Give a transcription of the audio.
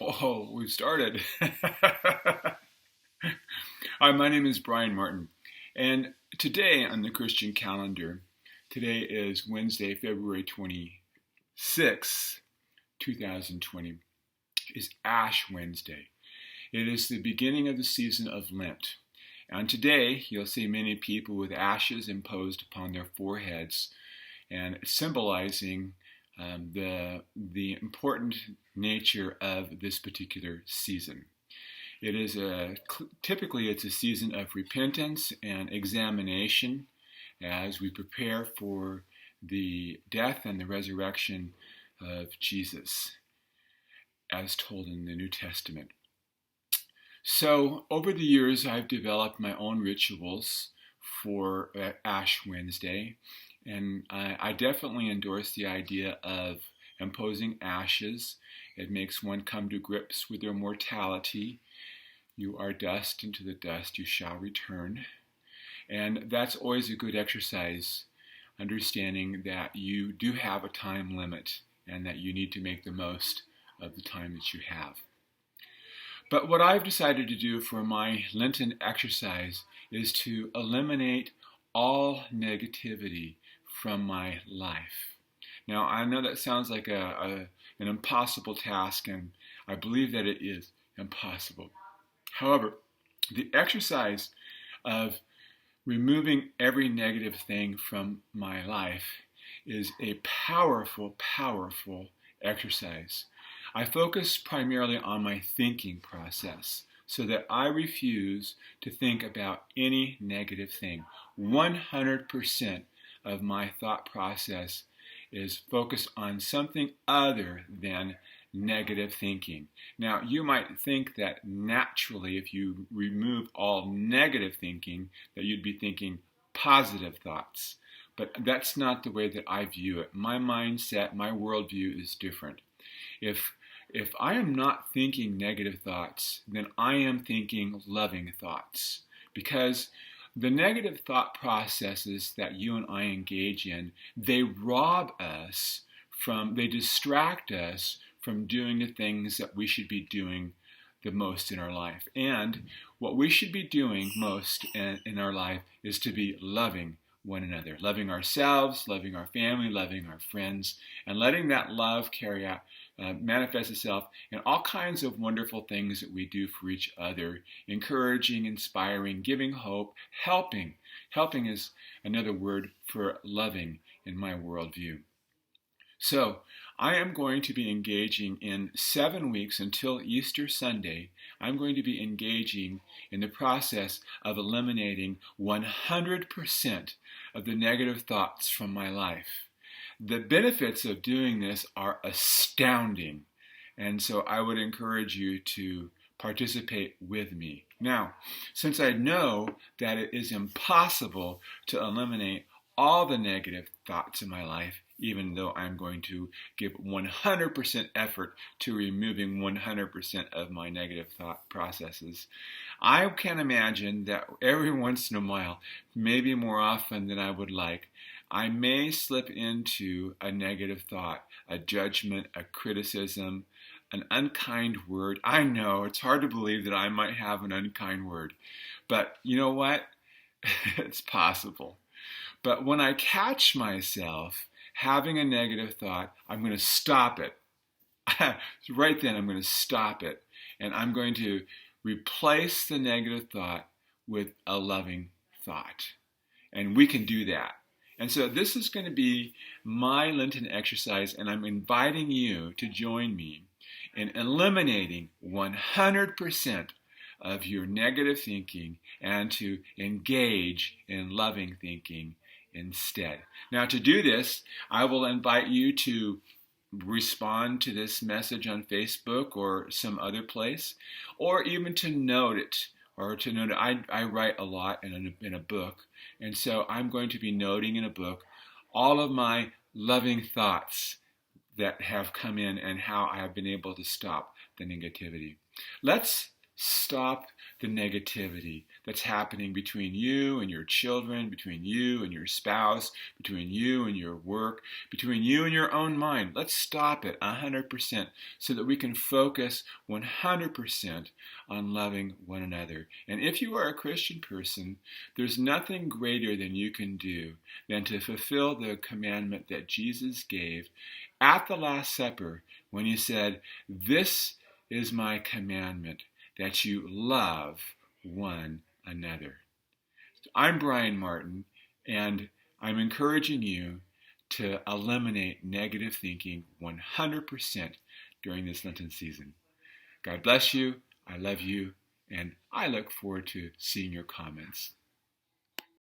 Oh, we've started. Hi, my name is Brian Martin, and today on the Christian calendar, today is Wednesday, February 26, 2020, is Ash Wednesday. It is the beginning of the season of Lent. And today, you'll see many people with ashes imposed upon their foreheads, and symbolizing the important nature of this particular season. It is typically it's a season of repentance and examination as we prepare for the death and the resurrection of Jesus, as told in the New Testament. So over the years, I've developed my own rituals for Ash Wednesday, and I definitely endorse the idea of imposing ashes. It makes one come to grips with their mortality. You are dust, and to the dust you shall return. And that's always a good exercise, understanding that you do have a time limit and that you need to make the most of the time that you have. But what I've decided to do for my Lenten exercise is to eliminate all negativity from my life. Now, I know that sounds like an impossible task, and I believe that it is impossible. However, the exercise of removing every negative thing from my life is a powerful, powerful exercise. I focus primarily on my thinking process so that I refuse to think about any negative thing. 100% of my thought process is focused on something other than negative thinking. Now, you might think that naturally, if you remove all negative thinking, that you'd be thinking positive thoughts. But that's not the way that I view it. My mindset, my worldview is different. If I am not thinking negative thoughts, then I am thinking loving thoughts. Because the negative thought processes that you and I engage in, they rob us they distract us from doing the things that we should be doing the most in our life. And what we should be doing most in our life is to be loving one another, loving ourselves, loving our family, loving our friends, and letting that love carry out, manifest itself in all kinds of wonderful things that we do for each other, encouraging, inspiring, giving hope, helping. Helping is another word for loving in my worldview. So, I am going to be engaging in 7 weeks until Easter Sunday. I'm going to be engaging in the process of eliminating 100% of the negative thoughts from my life. The benefits of doing this are astounding, and so I would encourage you to participate with me. Now, since I know that it is impossible to eliminate all the negative thoughts in my life, even though I'm going to give 100% effort to removing 100% of my negative thought processes, I can imagine that every once in a while, maybe more often than I would like, I may slip into a negative thought, a judgment, a criticism, an unkind word. I know it's hard to believe that I might have an unkind word, but you know what? It's possible. But when I catch myself having a negative thought, I'm going to stop it. Right then, I'm going to stop it. And I'm going to replace the negative thought with a loving thought. And we can do that. And so this is going to be my Lenten exercise, and I'm inviting you to join me in eliminating 100% of your negative thinking and to engage in loving thinking instead. Now, to do this, I will invite you to respond to this message on Facebook or some other place, or even to note it, or to note it. I write a lot in a book, and so I'm going to be noting in a book all of my loving thoughts that have come in and how I have been able to stop the negativity. Let's Stop the negativity that's happening between you and your children, between you and your spouse, between you and your work, between you and your own mind. Let's stop it 100% so that we can focus 100% on loving one another. And if you are a Christian person, there's nothing greater than you can do than to fulfill the commandment that Jesus gave at the Last Supper when he said, "This is my commandment, that you love one another." I'm Brian Martin, and I'm encouraging you to eliminate negative thinking 100% during this Lenten season. God bless you. I love you, and I look forward to seeing your comments.